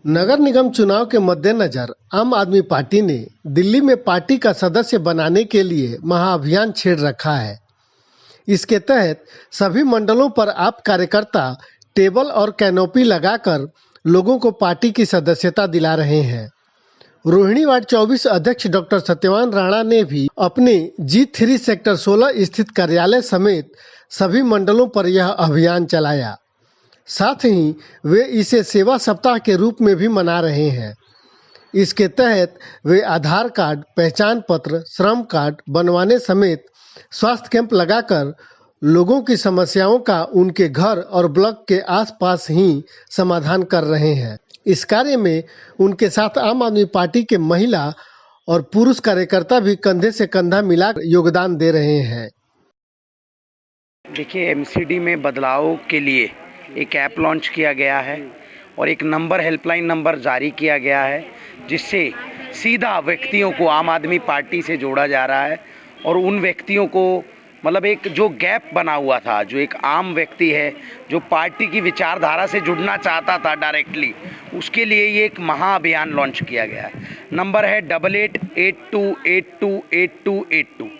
नगर निगम चुनाव के मद्देनजर आम आदमी पार्टी ने दिल्ली में पार्टी का सदस्य बनाने के लिए महाअभियान छेड़ रखा है। इसके तहत सभी मंडलों पर आप कार्यकर्ता टेबल और कैनोपी लगाकर लोगों को पार्टी की सदस्यता दिला रहे हैं। रोहिणी वार्ड 24 अध्यक्ष डॉक्टर सत्यवान राणा ने भी अपने G3 सेक्टर 16 स्थित कार्यालय समेत सभी मंडलों पर यह अभियान चलाया। साथ ही वे इसे सेवा सप्ताह के रूप में भी मना रहे हैं। इसके तहत वे आधार कार्ड, पहचान पत्र, श्रम कार्ड बनवाने समेत स्वास्थ्य कैंप लगाकर लोगों की समस्याओं का उनके घर और ब्लॉक के आसपास ही समाधान कर रहे हैं। इस कार्य में उनके साथ आम आदमी पार्टी के महिला और पुरुष कार्यकर्ता भी कंधे से कंधा मिलाकर योगदान दे रहे हैं। देखिए, एमसीडी में बदलाव के लिए एक ऐप लॉन्च किया गया है और एक नंबर, हेल्पलाइन नंबर जारी किया गया है, जिससे सीधा व्यक्तियों को आम आदमी पार्टी से जोड़ा जा रहा है। और उन व्यक्तियों को मतलब एक जो गैप बना हुआ था, जो एक आम व्यक्ति है जो पार्टी की विचारधारा से जुड़ना चाहता था डायरेक्टली, उसके लिए ये एक महाअभियान लॉन्च किया गया है। नंबर है 8882828282।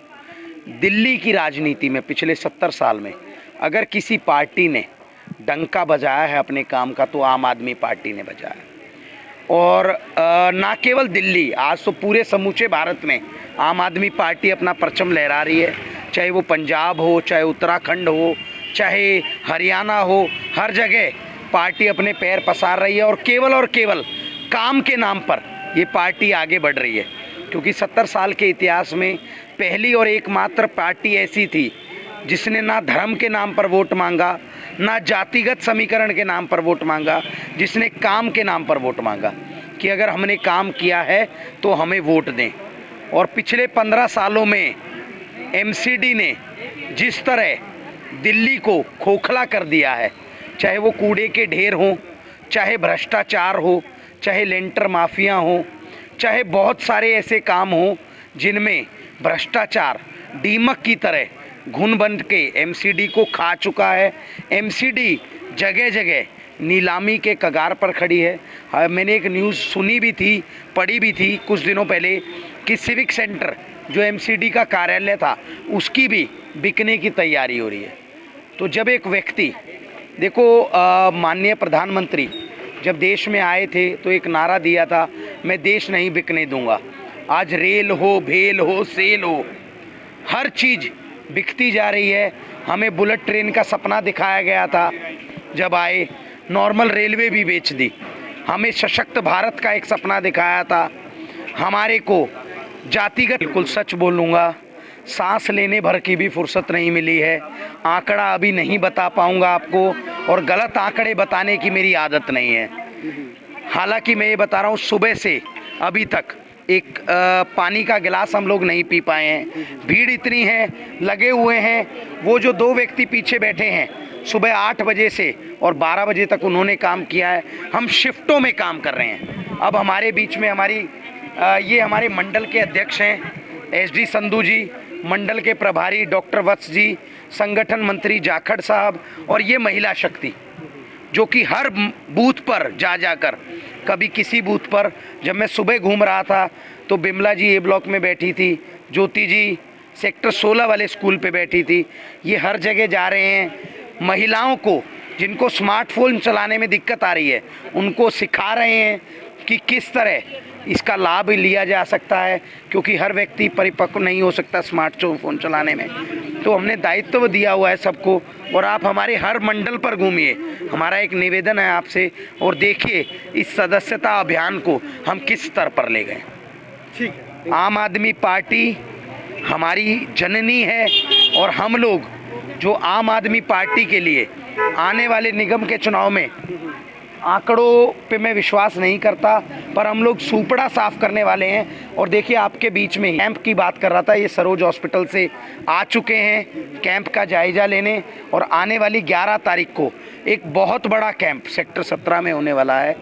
दिल्ली की राजनीति में पिछले 70 साल में अगर किसी पार्टी ने डंका बजाया है अपने काम का, तो आम आदमी पार्टी ने बजाया। और ना केवल दिल्ली, आज तो पूरे समूचे भारत में आम आदमी पार्टी अपना परचम लहरा रही है। चाहे वो पंजाब हो, चाहे उत्तराखंड हो, चाहे हरियाणा हो, हर जगह पार्टी अपने पैर पसार रही है। और केवल काम के नाम पर ये पार्टी आगे बढ़ रही है, क्योंकि 70 साल के इतिहास में पहली और एकमात्र पार्टी ऐसी थी जिसने ना धर्म के नाम पर वोट मांगा, ना जातिगत समीकरण के नाम पर वोट मांगा, जिसने काम के नाम पर वोट मांगा कि अगर हमने काम किया है तो हमें वोट दें। और पिछले 15 सालों में एमसीडी ने जिस तरह दिल्ली को खोखला कर दिया है, चाहे वो कूड़े के ढेर हों, चाहे भ्रष्टाचार हो, चाहे लेंटर माफिया हो, चाहे बहुत सारे ऐसे काम हों जिनमें भ्रष्टाचार दीमक की तरह घुन बन के एमसीडी को खा चुका है। एमसीडी जगह जगह नीलामी के कगार पर खड़ी है। मैंने एक न्यूज़ सुनी भी थी, पढ़ी भी थी कुछ दिनों पहले कि सिविक सेंटर जो एमसीडी का कार्यालय था, उसकी भी बिकने की तैयारी हो रही है। तो जब एक व्यक्ति देखो, माननीय प्रधानमंत्री जब देश में आए थे तो एक नारा दिया था, मैं देश नहीं बिकने दूंगा। आज रेल हो, भेल हो, सेल हो, हर चीज़ बिकती जा रही है। हमें बुलेट ट्रेन का सपना दिखाया गया था, जब आए नॉर्मल रेलवे भी बेच दी। हमें सशक्त भारत का एक सपना दिखाया था, हमारे को जातिगत, बिल्कुल सच बोलूँगा, सांस लेने भर की भी फुर्सत नहीं मिली है। आंकड़ा अभी नहीं बता पाऊँगा आपको, और गलत आंकड़े बताने की मेरी आदत नहीं है। हालांकि मैं ये बता रहा हूँ, सुबह से अभी तक एक पानी का गिलास हम लोग नहीं पी पाए हैं। भीड़ इतनी है, लगे हुए हैं। वो जो 2 व्यक्ति पीछे बैठे हैं, सुबह 8 बजे से और 12 बजे तक उन्होंने काम किया है। हम शिफ्टों में काम कर रहे हैं। अब हमारे बीच में ये हमारे मंडल के अध्यक्ष हैं SD संधू जी, मंडल के प्रभारी डॉक्टर वत्स जी, संगठन मंत्री जाखड़ साहब, और ये महिला शक्ति जो कि हर बूथ पर जाकर, कभी किसी बूथ पर, जब मैं सुबह घूम रहा था तो बिमला जी A ब्लॉक में बैठी थी, ज्योति जी सेक्टर 16 वाले स्कूल पे बैठी थी। ये हर जगह जा रहे हैं। महिलाओं को जिनको स्मार्टफोन चलाने में दिक्कत आ रही है, उनको सिखा रहे हैं कि किस तरह इसका लाभ लिया जा सकता है, क्योंकि हर व्यक्ति परिपक्व नहीं हो सकता स्मार्टफोन चलाने में। तो हमने दायित्व दिया हुआ है सबको। और आप हमारे हर मंडल पर घूमिए, हमारा एक निवेदन है आपसे, और देखिए इस सदस्यता अभियान को हम किस स्तर पर ले गए। ठीक है। आम आदमी पार्टी हमारी जननी है, और हम लोग जो आम आदमी पार्टी के लिए आने वाले निगम के चुनाव में, आंकड़ों पे मैं विश्वास नहीं करता, पर हम लोग सुपड़ा साफ करने वाले हैं। और देखिए, आपके बीच में कैंप की बात कर रहा था, ये सरोज हॉस्पिटल से आ चुके हैं कैंप का जायजा लेने, और आने वाली 11 तारीख को एक बहुत बड़ा कैंप सेक्टर 17 में होने वाला है,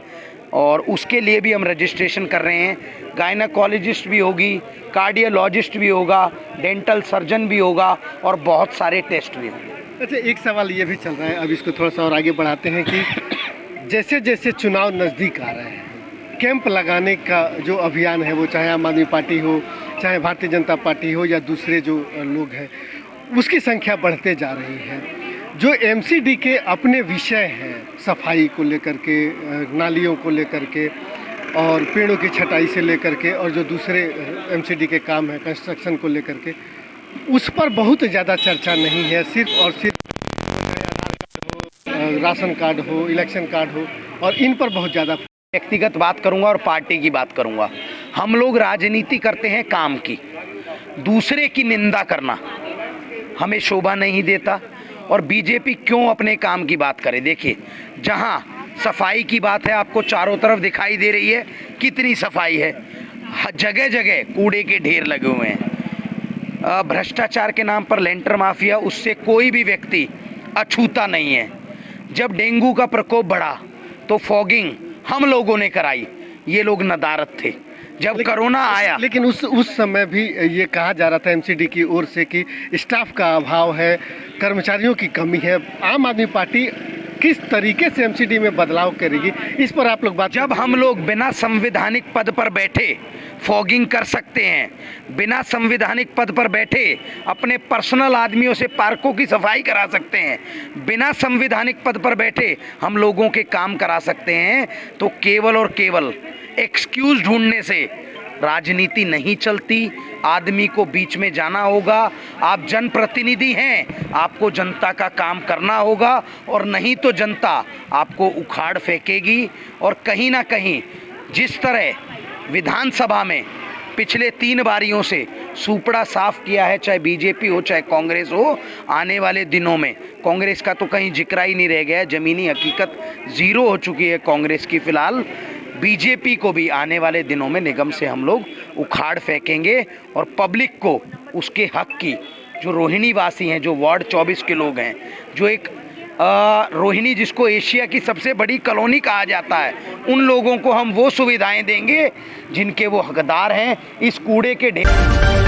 और उसके लिए भी हम रजिस्ट्रेशन कर रहे हैं। गायनाकोलॉजिस्ट भी होगी, कार्डियोलॉजिस्ट भी होगा, डेंटल सर्जन भी होगा, और बहुत सारे टेस्ट भी होंगे। अच्छा, एक सवाल ये भी चल रहा है, अब इसको थोड़ा सा और आगे बढ़ाते हैं कि जैसे जैसे चुनाव नज़दीक आ रहे हैं, कैंप लगाने का जो अभियान है, वो चाहे आम आदमी पार्टी हो, चाहे भारतीय जनता पार्टी हो या दूसरे जो लोग हैं, उसकी संख्या बढ़ते जा रही है। जो एमसीडी के अपने विषय हैं, सफाई को लेकर के, नालियों को लेकर के और पेड़ों की छटाई से लेकर के, और जो दूसरे एमसीडी के काम हैं कंस्ट्रक्शन को लेकर के, उस पर बहुत ज़्यादा चर्चा नहीं है। सिर्फ और सिर्फ राशन कार्ड हो, इलेक्शन कार्ड हो, और इन पर बहुत ज़्यादा। व्यक्तिगत बात करूंगा और पार्टी की बात करूंगा। हम लोग राजनीति करते हैं काम की, दूसरे की निंदा करना हमें शोभा नहीं देता। और बीजेपी क्यों अपने काम की बात करे? देखिए, जहां सफाई की बात है, आपको चारों तरफ दिखाई दे रही है कितनी सफाई है, जगह जगह कूड़े के ढेर लगे हुए हैं। भ्रष्टाचार के नाम पर लेंटर माफिया, उससे कोई भी व्यक्ति अछूता नहीं है। जब डेंगू का प्रकोप बढ़ा तो फॉगिंग हम लोगों ने कराई, ये लोग नदारत थे। जब कोरोना आया, लेकिन उस समय भी ये कहा जा रहा था एमसीडी की ओर से कि स्टाफ का अभाव है, कर्मचारियों की कमी है। आम आदमी पार्टी किस तरीके से एमसीडी में बदलाव करेगी, इस पर आप लोग बात। जब हम लोग बिना संवैधानिक पद पर बैठे फॉगिंग कर सकते हैं, बिना संवैधानिक पद पर बैठे अपने पर्सनल आदमियों से पार्कों की सफाई करा सकते हैं, बिना संवैधानिक पद पर बैठे हम लोगों के काम करा सकते हैं, तो केवल और केवल एक्सक्यूज ढूंढने से राजनीति नहीं चलती। आदमी को बीच में जाना होगा। आप जनप्रतिनिधि हैं, आपको जनता का काम करना होगा, और नहीं तो जनता आपको उखाड़ फेंकेगी। और कहीं ना कहीं जिस तरह विधानसभा में पिछले 3 बारियों से सुपड़ा साफ किया है, चाहे बीजेपी हो चाहे कांग्रेस हो, आने वाले दिनों में कांग्रेस का तो कहीं जिक्र ही नहीं रह गया है। ज़मीनी हकीकत ज़ीरो हो चुकी है कांग्रेस की फ़िलहाल। बीजेपी को भी आने वाले दिनों में निगम से हम लोग उखाड़ फेंकेंगे, और पब्लिक को उसके हक की, जो रोहिणी वासी हैं, जो वार्ड 24 के लोग हैं, जो एक रोहिणी जिसको एशिया की सबसे बड़ी कॉलोनी कहा जाता है, उन लोगों को हम वो सुविधाएं देंगे जिनके वो हकदार हैं। इस कूड़े के ढेर